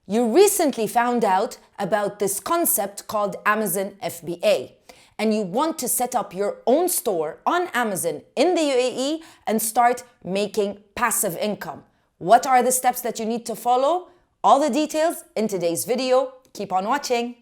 You recently found out about this concept called Amazon FBA, and you want to set up your own store on Amazon in the UAE and start making passive income. What are the steps that you need to follow? All the details in today's video. Keep on watching.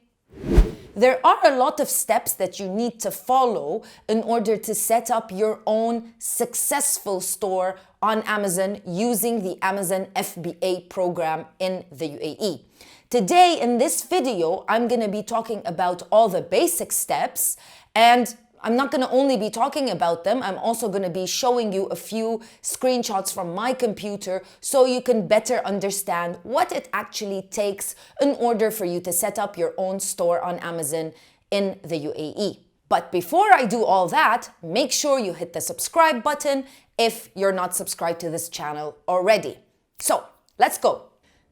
There are a lot of steps that you need to follow in order to set up your own successful store on Amazon using the Amazon FBA program in the UAE. Today in this video, I'm going to be talking about all the basic steps, and I'm not going to only be talking about them, I'm also going to be showing you a few screenshots from my computer so you can better understand what it actually takes in order for you to set up your own store on Amazon in the UAE. But before I do all that, make sure you hit the subscribe button if you're not subscribed to this channel already. So let's go.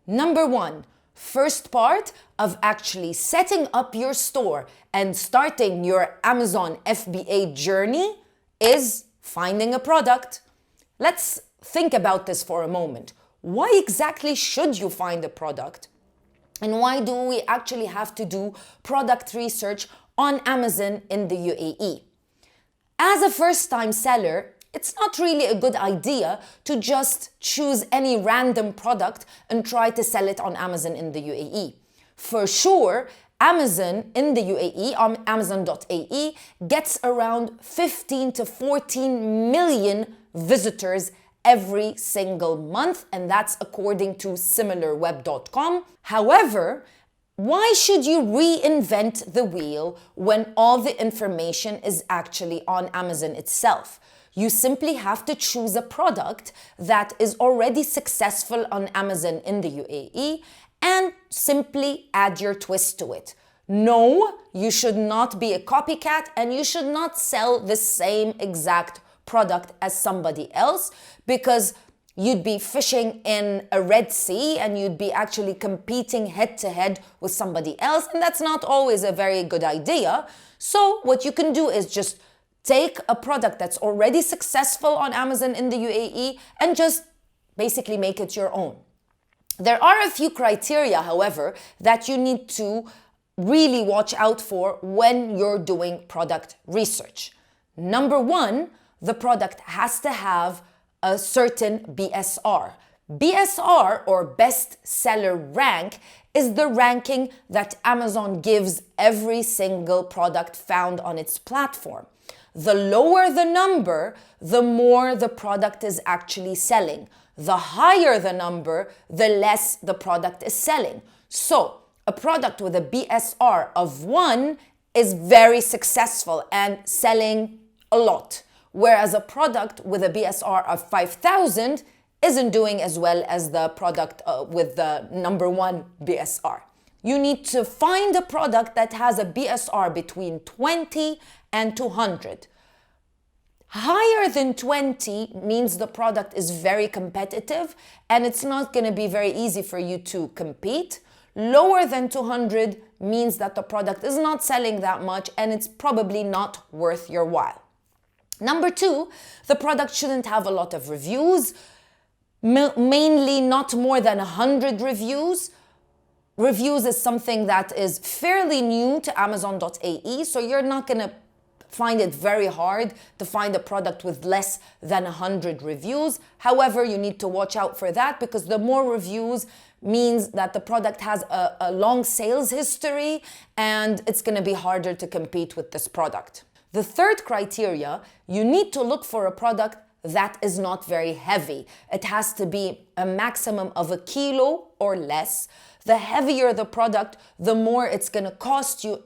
Number one, first part of actually setting up your store and starting your Amazon FBA journey is finding a product. Let's think about this for a moment. Why exactly should you find a product? And why do we actually have to do product research on Amazon in the UAE? As a first-time seller, it's not really a good idea to just choose any random product and try to sell it on Amazon in the UAE. For sure, Amazon in the UAE, on Amazon.ae, gets around 15 to 14 million visitors every single month, and that's according to similarweb.com. However, why should you reinvent the wheel when all the information is actually on Amazon itself? You simply have to choose a product that is already successful on Amazon in the UAE and simply add your twist to it. No, you should not be a copycat and you should not sell the same exact product as somebody else, because you'd be fishing in a Red Sea and you'd be actually competing head to head with somebody else, and that's not always a very good idea. So what you can do is just take a product that's already successful on Amazon in the UAE and just basically make it your own. There are a few criteria, however, that you need to really watch out for when you're doing product research. Number one, the product has to have a certain BSR. BSR, or best seller rank, is the ranking that Amazon gives every single product found on its platform. The lower the number, the more the product is actually selling. The higher the number, the less the product is selling. So a product with a BSR of 1 is very successful and selling a lot, whereas a product with a BSR of 5,000 isn't doing as well as the product with the number 1 BSR. You need to find a product that has a BSR between 20 and 200. Higher than 20 means the product is very competitive and it's not going to be very easy for you to compete. Lower than 200 means that the product is not selling that much and it's probably not worth your while. Number two, the product shouldn't have a lot of reviews, mainly not more than 100 reviews. Reviews is something that is fairly new to Amazon.ae, so you're not going to find it very hard to find a product with less than 100 reviews. However, you need to watch out for that, because the more reviews means that the product has a long sales history and it's going to be harder to compete with this product. The third criteria, you need to look for a product that is not very heavy. It has to be a maximum of 1 kilo or less. The heavier the product, the more it's going to cost you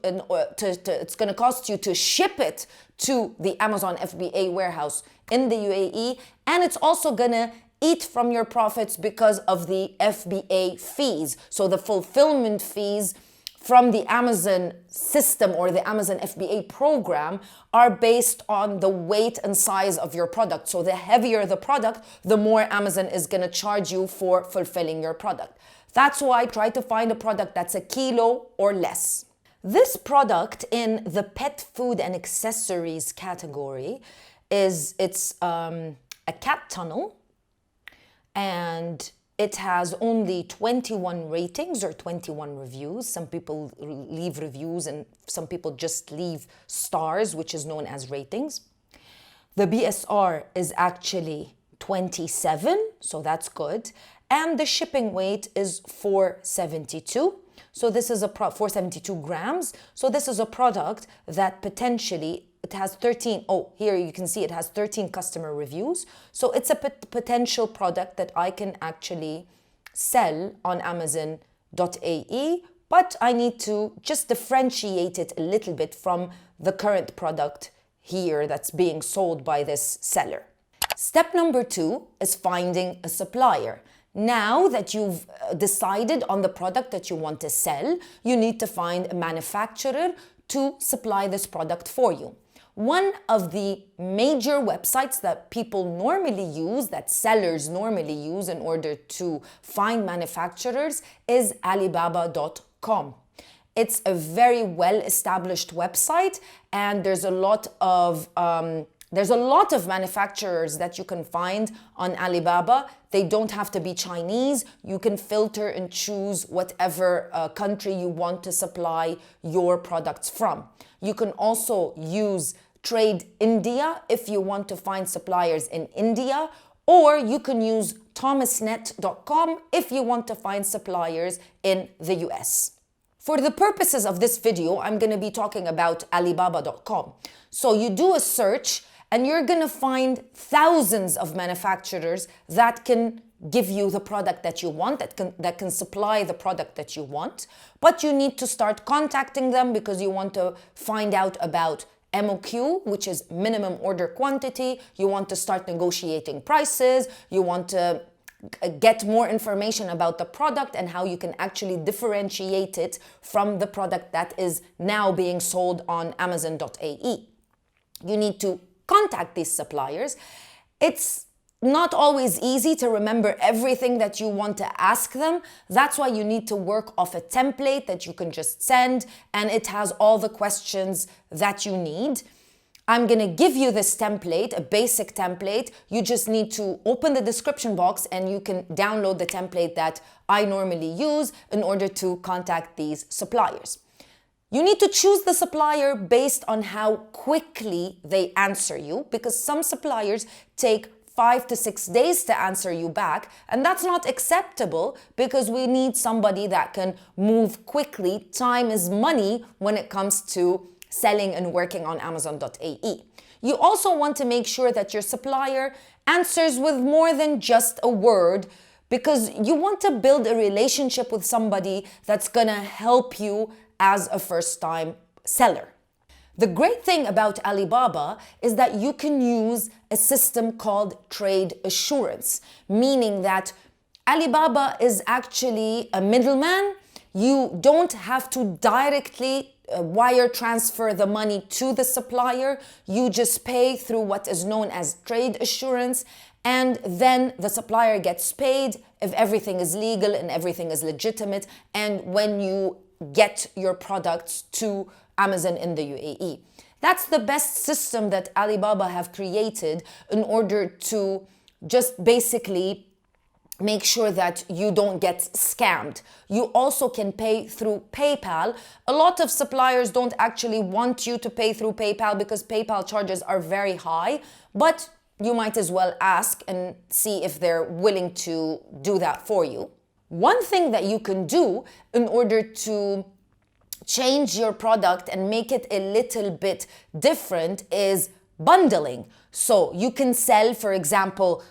to ship it to the Amazon FBA warehouse in the UAE, and it's also going to eat from your profits because of the FBA fees. So the fulfillment fees from the Amazon system or the Amazon FBA program are based on the weight and size of your product. So the heavier the product, the more Amazon is going to charge you for fulfilling your product. That's why I try to find a product that's 1 kilo or less. This product in the pet food and accessories category it's a cat tunnel, and It has only 21 ratings or 21 reviews. Some people leave reviews and some people just leave stars, which is known as ratings. The BSR is actually 27, so that's good. And the shipping weight is 472. So this is 472 grams. So this is a product that potentially it has 13, here you can see it has 13 customer reviews. So it's a potential product that I can actually sell on Amazon.ae, but I need to just differentiate it a little bit from the current product here that's being sold by this seller. Step number 2 is finding a supplier. Now that you've decided on the product that you want to sell, you need to find a manufacturer to supply this product for you. One of the major websites that people normally use, that sellers normally use in order to find manufacturers, is Alibaba.com. It's a very well-established website, and there's a lot of manufacturers that you can find on Alibaba. They don't have to be Chinese. You can filter and choose whatever country you want to supply your products from. You can also use Trade India if you want to find suppliers in India, or you can use thomasnet.com if you want to find suppliers in the US. For the purposes of this video, I'm going to be talking about Alibaba.com. So you do a search and you're going to find thousands of manufacturers that can give you the product that you want, that can supply the product that you want. But you need to start contacting them because you want to find out about MOQ, which is minimum order quantity. You want to start negotiating prices. You want to get more information about the product and how you can actually differentiate it from the product that is now being sold on Amazon.ae. You need to contact these suppliers. It's not always easy to remember everything that you want to ask them. That's why you need to work off a template that you can just send, and it has all the questions that you need. I'm going to give you this template, a basic template. You just need to open the description box and you can download the template that I normally use in order to contact these suppliers. You need to choose the supplier based on how quickly they answer you, because some suppliers take 5 to 6 days to answer you back, and that's not acceptable because we need somebody that can move quickly. Time is money when it comes to selling and working on Amazon.ae. You also want to make sure that your supplier answers with more than just a word, because you want to build a relationship with somebody that's gonna help you as a first-time seller. The great thing about Alibaba is that you can use a system called trade assurance, meaning that Alibaba is actually a middleman. You don't have to directly wire transfer the money to the supplier. You just pay through what is known as trade assurance, and then the supplier gets paid if everything is legal and everything is legitimate, and when you get your products to Amazon in the UAE. That's the best system that Alibaba have created in order to just basically make sure that you don't get scammed. You also can pay through PayPal. A lot of suppliers don't actually want you to pay through PayPal because PayPal charges are very high, but you might as well ask and see if they're willing to do that for you. One thing that you can do in order to change your product and make it a little bit different is bundling. So you can sell, for example,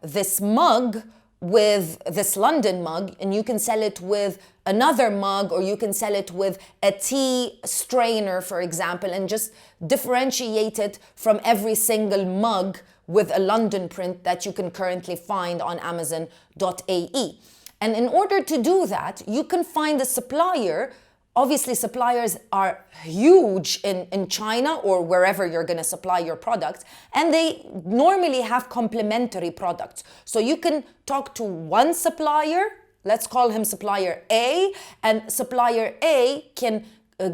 this mug with this London mug, and you can sell it with another mug, or you can sell it with a tea strainer, for example, and just differentiate it from every single mug with a London print that you can currently find on Amazon.ae. And in order to do that, you can find a supplier. Obviously, suppliers are huge in China or wherever you're going to supply your products, and they normally have complementary products. So you can talk to one supplier, let's call him supplier A, and supplier A can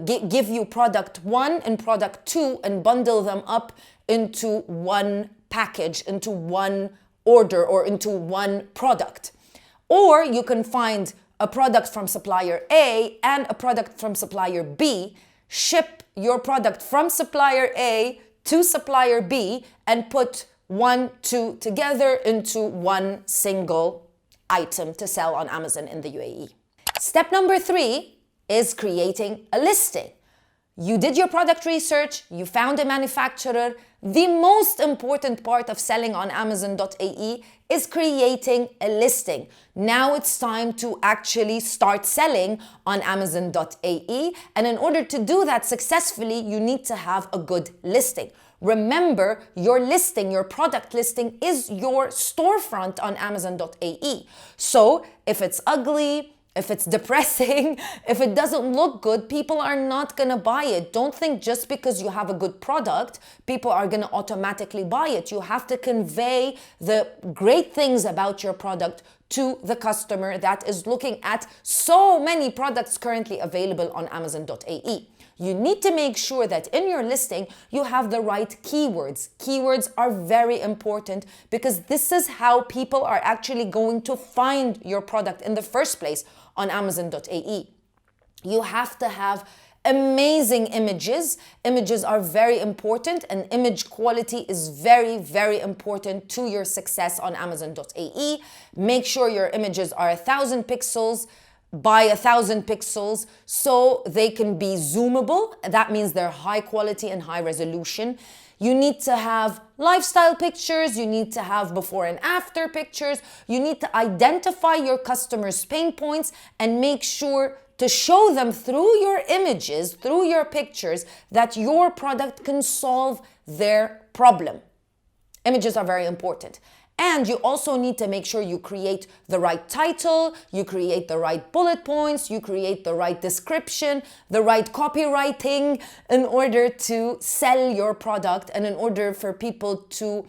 give you product 1 and product 2 and bundle them up into one package, into one order, or into one product. Or you can find a product from supplier A and a product from supplier B, ship your product from supplier A to supplier B, and put 1, 2 together into one single item to sell on Amazon in the UAE. Step number 3 is creating a listing. You did your product research, you found a manufacturer. The most important part of selling on Amazon.ae is creating a listing. Now it's time to actually start selling on Amazon.ae. And in order to do that successfully, you need to have a good listing. Remember, your listing, your product listing, is your storefront on Amazon.ae. So if it's ugly, if it's depressing, if it doesn't look good, people are not gonna buy it. Don't think just because you have a good product, people are gonna automatically buy it. You have to convey the great things about your product to the customer that is looking at so many products currently available on Amazon.ae. You need to make sure that in your listing, you have the right keywords. Keywords are very important because this is how people are actually going to find your product in the first place on Amazon.ae. You have to have amazing images. Images are very important, and image quality is very, very important to your success on Amazon.ae. Make sure your images are 1,000 pixels by 1,000 pixels so they can be zoomable. That means they're high quality and high resolution. You need to have lifestyle pictures, you need to have before and after pictures, you need to identify your customers' pain points and make sure to show them through your images, through your pictures, that your product can solve their problem. Images are very important. And you also need to make sure you create the right title, you create the right bullet points, you create the right description, the right copywriting in order to sell your product and in order for people to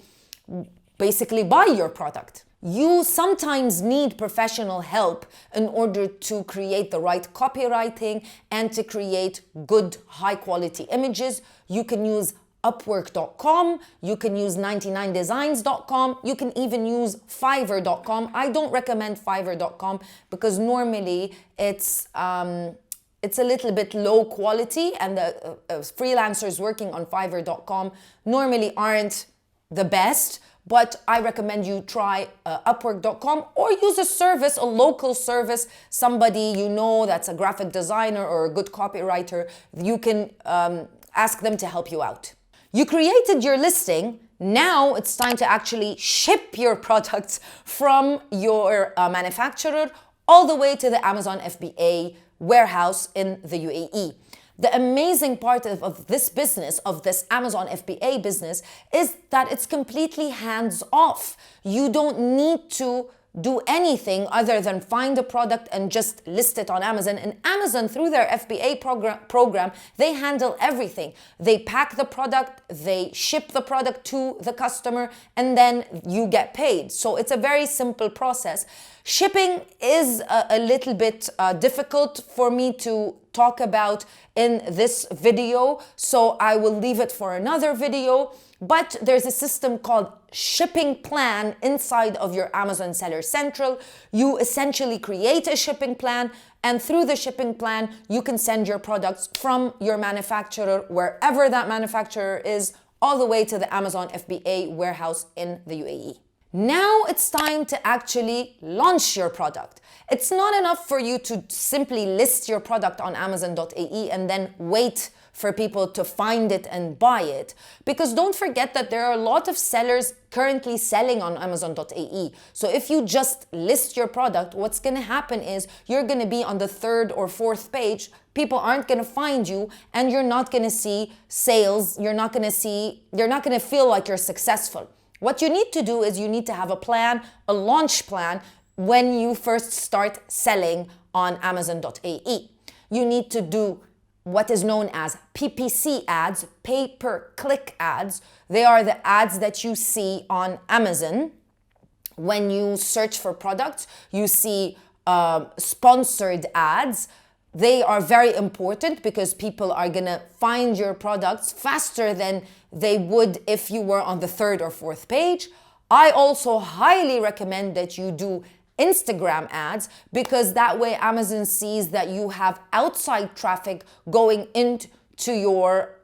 basically buy your product. You sometimes need professional help in order to create the right copywriting and to create good, high quality images. You can use Upwork.com, you can use 99designs.com, you can even use Fiverr.com. I don't recommend Fiverr.com because normally it's a little bit low quality, and the freelancers working on Fiverr.com normally aren't the best. But I recommend you try Upwork.com or use a service, a local service, somebody you know that's a graphic designer or a good copywriter. You can ask them to help you out. You created your listing. Now it's time to actually ship your products from your manufacturer all the way to the Amazon FBA warehouse in the UAE. The amazing part of this business, of this Amazon FBA business, is that it's completely hands-off. You don't need to do anything other than find a product and just list it on Amazon. And Amazon, through their FBA program, they handle everything. They pack the product, they ship the product to the customer, and then you get paid. So it's a very simple process. Shipping is a little bit difficult for me to talk about in this video, so I will leave it for another video. But there's a system called shipping plan inside of your Amazon Seller Central. You essentially create a shipping plan, and through the shipping plan, you can send your products from your manufacturer, wherever that manufacturer is, all the way to the Amazon FBA warehouse in the UAE. Now it's time to actually launch your product. It's not enough for you to simply list your product on Amazon.ae and then wait for people to find it and buy it. Because don't forget that there are a lot of sellers currently selling on Amazon.ae. So if you just list your product, what's going to happen is you're going to be on the 3rd or 4th page. People aren't going to find you, and you're not going to see sales. You're not going to feel like you're successful. What you need to do is you need to have a plan, a launch plan, when you first start selling on Amazon.ae. You need to do what is known as PPC ads, pay-per-click ads. They are the ads that you see on Amazon. When you search for products, you see sponsored ads. They are very important because people are gonna find your products faster than they would if you were on the 3rd or 4th page. I also highly recommend that you do Instagram ads, because that way Amazon sees that you have outside traffic going into your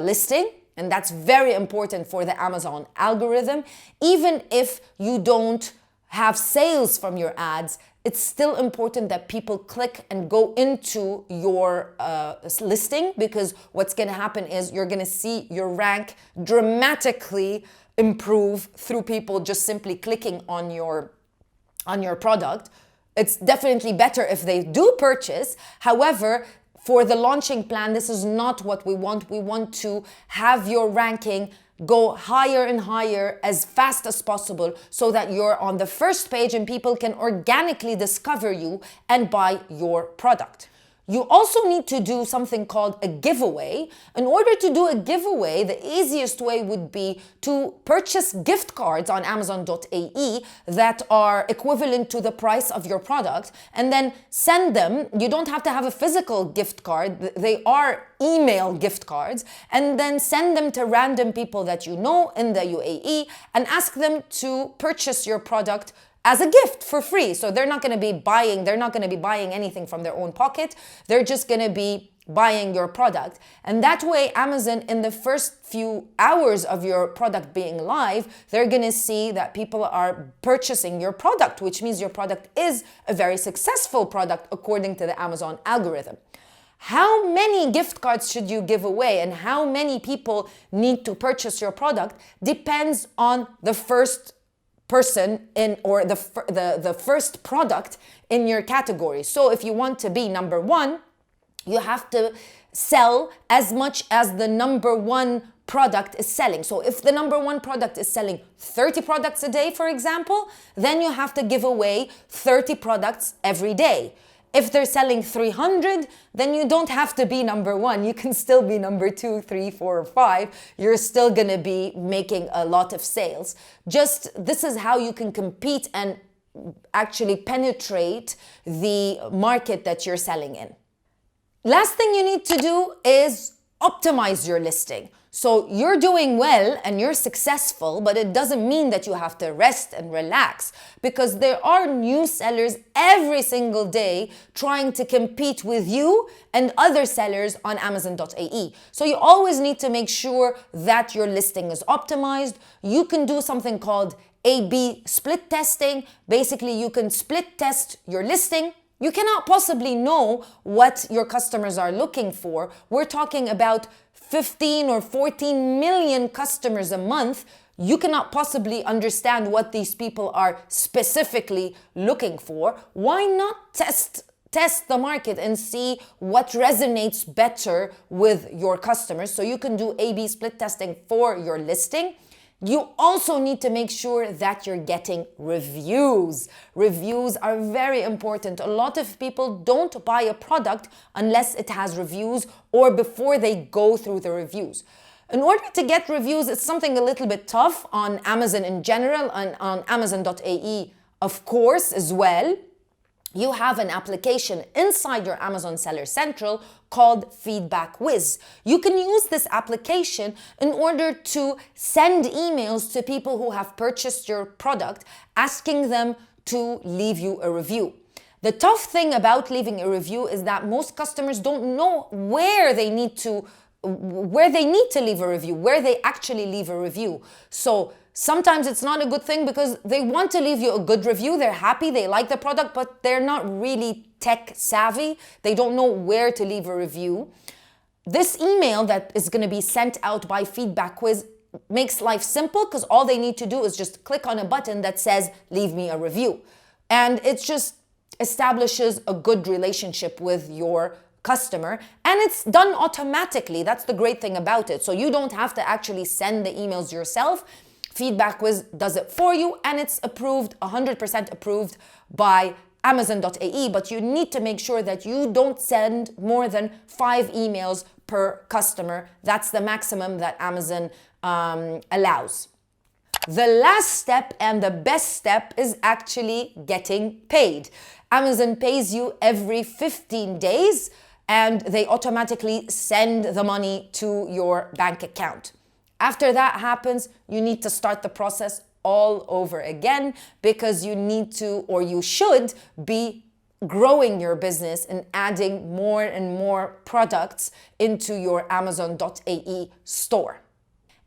listing. And that's very important for the Amazon algorithm. Even if you don't have sales from your ads, it's still important that people click and go into your listing, because what's going to happen is you're going to see your rank dramatically improve through people just simply clicking on your product. It's definitely better if they do purchase. However, for the launching plan, this is not what we want. We want to have your ranking go higher and higher as fast as possible, so that you're on the first page and people can organically discover you and buy your product. You also need to do something called a giveaway. In order to do a giveaway, the easiest way would be to purchase gift cards on Amazon.ae that are equivalent to the price of your product, and then send them. You don't have to have a physical gift card. They are email gift cards, and then send them to random people that you know in the UAE and ask them to purchase your product as a gift for free. So they're not going to be buying anything from their own pocket. They're just going to be buying your product. And that way, Amazon, in the first few hours of your product being live, they're going to see that people are purchasing your product, which means your product is a very successful product according to the Amazon algorithm. How many gift cards should you give away and how many people need to purchase your product depends on the first person in, or the first product in your category. So if you want to be number one, you have to sell as much as the number one product is selling. So if the number one product is selling 30 products a day, for example, then you have to give away 30 products every day. If they're selling 300, then you don't have to be number one. You can still be number 2, 3, 4, or 5. You're still going to be making a lot of sales. Just this is how you can compete and actually penetrate the market that you're selling in. Last thing you need to do is optimize your listing. So you're doing well and you're successful, but it doesn't mean that you have to rest and relax, because there are new sellers every single day trying to compete with you and other sellers on Amazon.ae. So you always need to make sure that your listing is optimized. You can do something called A/B split testing. Basically, you can split test your listing. You cannot possibly know what your customers are looking for. We're talking about 15 or 14 million customers a month. You cannot possibly understand what these people are specifically looking for. Why not test the market and see what resonates better with your customers? So you can do A/B split testing for your listing. You also need to make sure that you're getting reviews. Reviews are very important. A lot of people don't buy a product unless it has reviews or before they go through the reviews. In order to get reviews, it's something a little bit tough on Amazon in general and on Amazon.ae, of course, as well. You have an application inside your Amazon Seller Central called Feedback Whiz. You can use this application in order to send emails to people who have purchased your product, asking them to leave you a review. The tough thing about leaving a review is that most customers don't know where they need to leave a review, where they actually leave a review. So sometimes it's not a good thing because they want to leave you a good review. They're happy, they like the product, but they're not really tech savvy. They don't know where to leave a review. This email that is going to be sent out by Feedback Quiz makes life simple, because all they need to do is just click on a button that says, leave me a review. And it just establishes a good relationship with your customer, and it's done automatically. That's the great thing about it. So you don't have to actually send the emails yourself. Feedback Quiz does it for you, and it's approved, 100% approved by Amazon.ae, but you need to make sure that you don't send more than 5 emails per customer. That's the maximum that Amazon allows. The last step and the best step is actually getting paid. Amazon pays you every 15 days, and they automatically send the money to your bank account. After that happens, you need to start the process all over again, because you need to, or you should be growing your business and adding more and more products into your Amazon.ae store.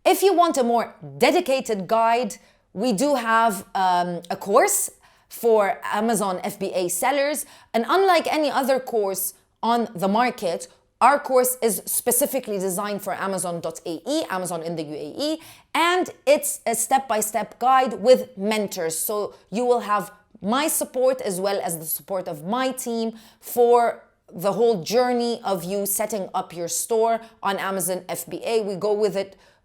If you want a more dedicated guide, we do have a course for Amazon FBA sellers. And unlike any other course on the market, our course is specifically designed for Amazon.ae, Amazon in the UAE, and it's a step-by-step guide with mentors. So you will have my support as well as the support of my team for the whole journey of you setting up your store on Amazon FBA.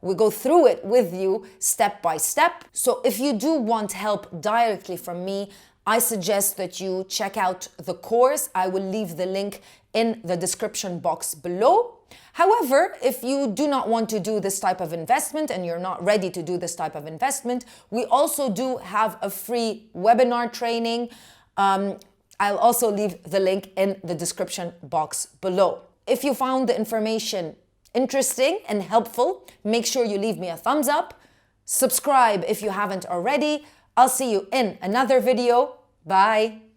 We go through it with you step by step. So if you do want help directly from me, I suggest that you check out the course. I will leave the link in the description box below. However, if you do not want to do this type of investment and you're not ready to do this type of investment, we also do have a free webinar training. I'll also leave the link in the description box below. If you found the information interesting and helpful, make sure you leave me a thumbs up. Subscribe if you haven't already. I'll see you in another video. Bye.